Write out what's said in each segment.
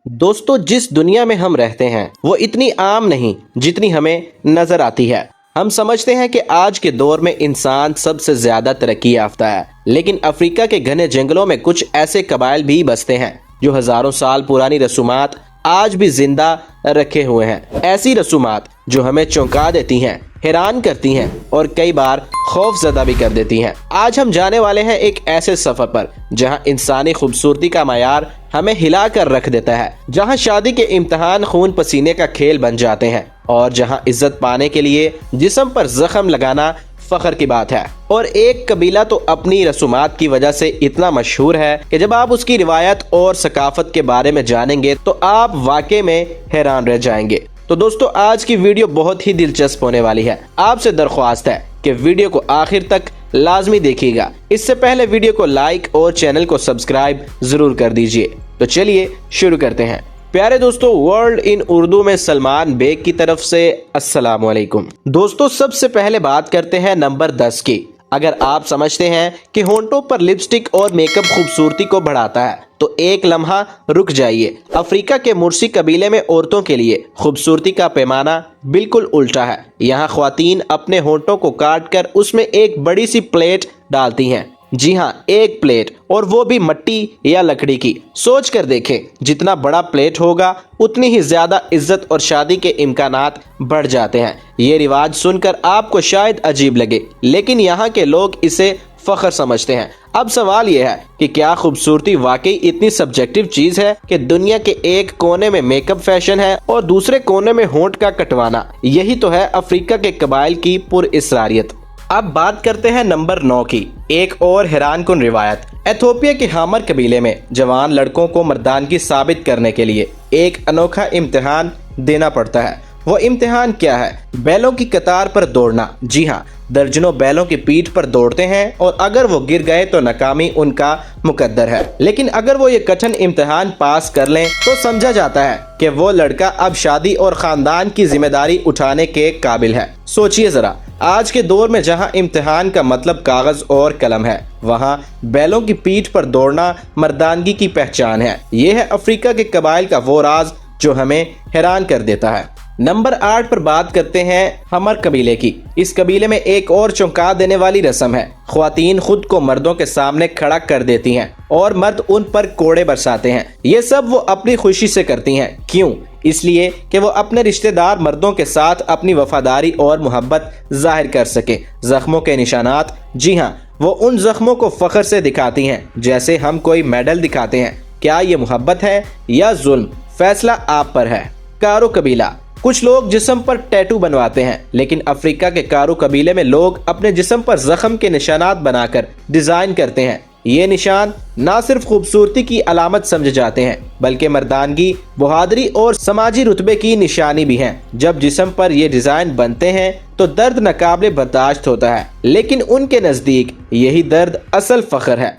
दोस्तों, जिस दुनिया में हम रहते हैं वो इतनी आम नहीं जितनी हमें नजर आती है। हम समझते हैं कि आज के दौर में इंसान सबसे ज्यादा तरक्की याफ्ता है, लेकिन अफ्रीका के घने जंगलों में कुछ ऐसे कबाइल भी बसते हैं जो हजारों साल पुरानी रसूमात आज भी जिंदा रखे हुए हैं। ऐसी रसूमात जो हमें चौंका देती हैं, हैरान करती हैं और कई बार खौफजदा भी कर देती हैं। आज हम जाने वाले हैं एक ऐसे सफर पर जहां इंसानी खूबसूरती का मयार हमें हिला कर रख देता है, जहां शादी के इम्तिहान खून पसीने का खेल बन जाते हैं और जहां इज्जत पाने के लिए जिस्म पर जख्म लगाना फख्र की बात है। और एक कबीला तो अपनी रसूमात की वजह से इतना मशहूर है कि जब आप उसकी रिवायत और सकाफत के बारे में जानेंगे तो आप वाकई में हैरान रह जाएंगे। तो दोस्तों, आज की वीडियो बहुत ही दिलचस्प होने वाली है। आपसे दरख्वास्त है कि वीडियो को आखिर तक लाजमी देखिएगा। इससे पहले वीडियो को लाइक और चैनल को सब्सक्राइब जरूर कर दीजिए। तो चलिए शुरू करते हैं। प्यारे दोस्तों, वर्ल्ड इन उर्दू में सलमान बेग की तरफ से अस्सलाम वालेकुम। दोस्तों, सबसे पहले बात करते हैं नंबर 10 की। अगर आप समझते हैं कि होंठों पर लिपस्टिक और मेकअप खूबसूरती को बढ़ाता है तो एक लम्हा रुक जाइए। अफ्रीका के मुर्सी कबीले में औरतों के लिए खूबसूरती का पैमाना बिल्कुल उल्टा है। यहाँ ख्वातीन अपने होंठों को काट कर उसमें एक बड़ी सी प्लेट डालती हैं। जी हाँ, एक प्लेट, और वो भी मिट्टी या लकड़ी की। सोच कर देखें, जितना बड़ा प्लेट होगा उतनी ही ज्यादा इज्जत और शादी के इम्कानात बढ़ जाते हैं। ये रिवाज सुनकर आपको शायद अजीब लगे, लेकिन यहाँ के लोग इसे फख्र समझते हैं। अब सवाल यह है कि क्या खूबसूरती वाकई इतनी सब्जेक्टिव चीज है कि दुनिया के एक कोने में मेकअप फैशन है और दूसरे कोने में होंठ का कटवाना? यही तो है अफ्रीका के कबाइल की पुरइसरारियत। अब बात करते हैं नंबर 9 की। एक और हैरानकुन रिवायत। एथोपिया के हामर कबीले में जवान लड़कों को मर्दानगी साबित करने के लिए एक अनोखा इम्तिहान देना पड़ता है। वो इम्तिहान क्या है? बैलों की कतार पर दौड़ना। जी हाँ, दर्जनों बैलों की पीठ पर दौड़ते हैं और अगर वो गिर गए तो नाकामी उनका मुकद्दर है। लेकिन अगर वो ये कठिन इम्तिहान पास कर लें तो समझा जाता है कि वो लड़का अब शादी और खानदान की जिम्मेदारी उठाने के काबिल है। सोचिए जरा, आज के दौर में जहां इम्तिहान का मतलब कागज और कलम है, वहां बैलों की पीठ पर दौड़ना मर्दानगी की पहचान है। ये है अफ्रीका के कबाइल का वो राज जो हमें हैरान कर देता है। नंबर 8 पर बात करते हैं हमर कबीले की। इस कबीले में एक और चौंका देने वाली रस्म है। ख्वातीन खुद को मर्दों के सामने खड़ा कर देती हैं और मर्द उन पर कोड़े बरसाते हैं। ये सब वो अपनी खुशी से करती हैं। क्यों? इसलिए कि वो अपने रिश्तेदार मर्दों के साथ अपनी वफादारी और मोहब्बत जाहिर कर सके। जख्मों के निशानात, जी हाँ, वो उन जख्मों को फख्र से दिखाती हैं जैसे हम कोई मेडल दिखाते हैं। क्या ये मोहब्बत है या जुल्म? फैसला आप पर है। कारो कबीला। कुछ लोग जिस्म पर टैटू बनवाते हैं, लेकिन अफ्रीका के कारो कबीले में लोग अपने जिस्म पर जख्म के निशानात बनाकर डिजाइन करते हैं। ये निशान ना सिर्फ खूबसूरती की अलामत समझे जाते हैं बल्कि मर्दानगी, बहादुरी और समाजी रुतबे की निशानी भी हैं। जब जिस्म पर ये डिजाइन बनते हैं तो दर्द नाकाबिले बर्दाश्त होता है, लेकिन उनके नजदीक यही दर्द असल फख्र है।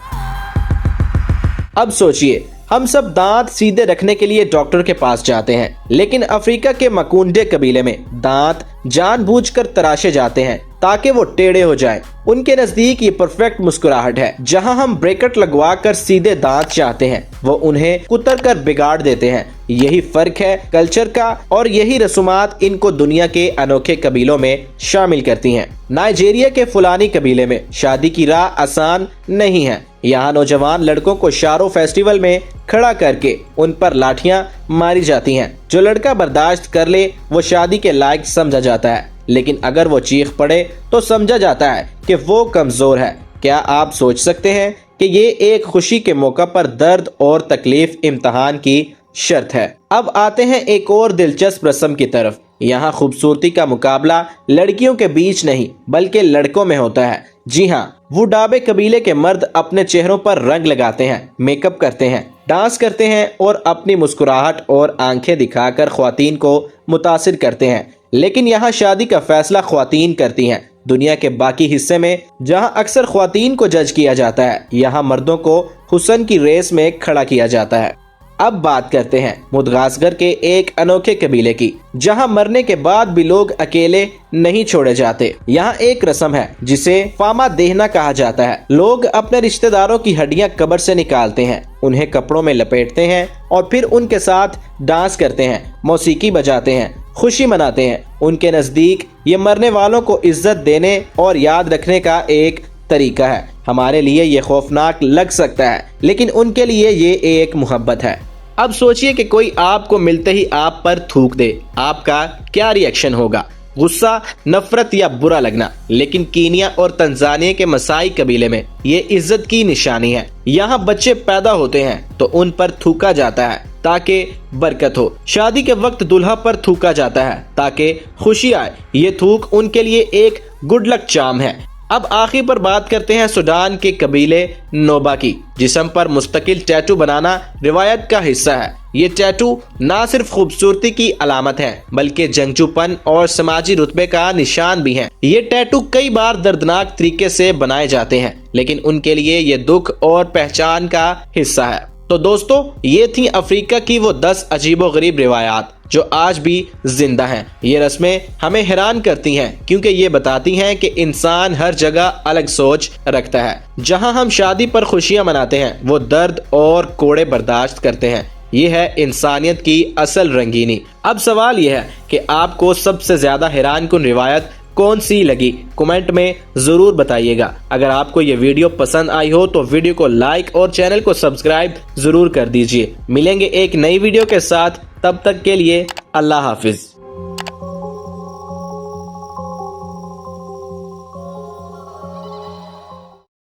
अब सोचिए, हम सब दांत सीधे रखने के लिए डॉक्टर के पास जाते हैं, लेकिन अफ्रीका के मकुंडे कबीले में दांत जानबूझकर तराशे जाते हैं ताकि वो टेढ़े हो जाएं। उनके नजदीक ये परफेक्ट मुस्कुराहट है। जहां हम ब्रैकेट लगवा कर सीधे दांत चाहते हैं, वो उन्हें कुतर कर बिगाड़ देते हैं। यही फर्क है कल्चर का, और यही रसूमात इनको दुनिया के अनोखे कबीलों में शामिल करती हैं। नाइजीरिया के फुलानी कबीले में शादी की राह आसान नहीं है। यहाँ नौजवान लड़कों को शारो फेस्टिवल में खड़ा करके उन पर लाठियां मारी जाती हैं। जो लड़का बर्दाश्त कर ले वो शादी के लायक समझा जाता है, लेकिन अगर वो चीख पड़े तो समझा जाता है कि वो कमजोर है। क्या आप सोच सकते हैं कि ये एक खुशी के मौका पर दर्द और तकलीफ इम्तिहान की शर्त है। अब आते हैं एक और दिलचस्प रस्म की तरफ। यहाँ खूबसूरती का मुकाबला लड़कियों के बीच नहीं बल्कि लड़कों में होता है। जी हाँ, वुडाबे कबीले के मर्द अपने चेहरों पर रंग लगाते हैं, मेकअप करते हैं, डांस करते हैं और अपनी मुस्कुराहट और आंखें दिखाकर ख्वातीन को मुतासिर करते हैं। लेकिन यहाँ शादी का फैसला ख्वातीन करती हैं। दुनिया के बाकी हिस्से में जहाँ अक्सर ख्वातीन को जज किया जाता है, यहाँ मर्दों को हुस्न की रेस में खड़ा किया जाता है। अब बात करते हैं मदागास्कर के एक अनोखे कबीले की, जहां मरने के बाद भी लोग अकेले नहीं छोड़े जाते। यहाँ एक रस्म है जिसे फामा देहना कहा जाता है। लोग अपने रिश्तेदारों की हड्डियां कब्र से निकालते हैं, उन्हें कपड़ों में लपेटते हैं और फिर उनके साथ डांस करते हैं, मौसीकी बजाते हैं, खुशी मनाते हैं। उनके नजदीक ये मरने वालों को इज्जत देने और याद रखने का एक तरीका है। हमारे लिए ये खौफनाक लग सकता है, लेकिन उनके लिए ये एक मोहब्बत है। अब सोचिए कि कोई आपको मिलते ही आप पर थूक दे, आपका क्या रिएक्शन होगा? गुस्सा, नफरत या बुरा लगना? लेकिन कीनिया और तंजानिया के मसाई कबीले में ये इज्जत की निशानी है। यहाँ बच्चे पैदा होते हैं तो उन पर थूका जाता है ताकि बरकत हो। शादी के वक्त दूल्हा पर थूका जाता है ताकि खुशी आए। ये थूक उनके लिए एक गुड लक चार्म है। अब आखिर पर बात करते हैं सूडान के कबीले नोबा की। जिस्म पर मुस्तकिल टैटू बनाना रिवायत का हिस्सा है। ये टैटू ना सिर्फ खूबसूरती की अलामत है, बल्कि जंगजूपन और समाजी रुतबे का निशान भी है। ये टैटू कई बार दर्दनाक तरीके से बनाए जाते हैं, लेकिन उनके लिए ये दुख और पहचान का हिस्सा है। तो दोस्तों, ये थी अफ्रीका की वो 10 अजीबोगरीब रिवायात जो आज भी जिंदा हैं। ये रस्में हमें हैरान करती हैं, क्योंकि ये बताती हैं कि इंसान हर जगह अलग सोच रखता है। जहां हम शादी पर खुशियां मनाते हैं, वो दर्द और कोड़े बर्दाश्त करते हैं। ये है इंसानियत की असल रंगीनी। अब सवाल यह है कि आपको सबसे ज्यादा हैरानकुन रिवायत कौन सी लगी? कमेंट में जरूर बताइएगा। अगर आपको ये वीडियो पसंद आई हो तो वीडियो को लाइक और चैनल को सब्सक्राइब जरूर कर दीजिए। मिलेंगे एक नई वीडियो के साथ, तब तक के लिए अल्लाह हाफिज।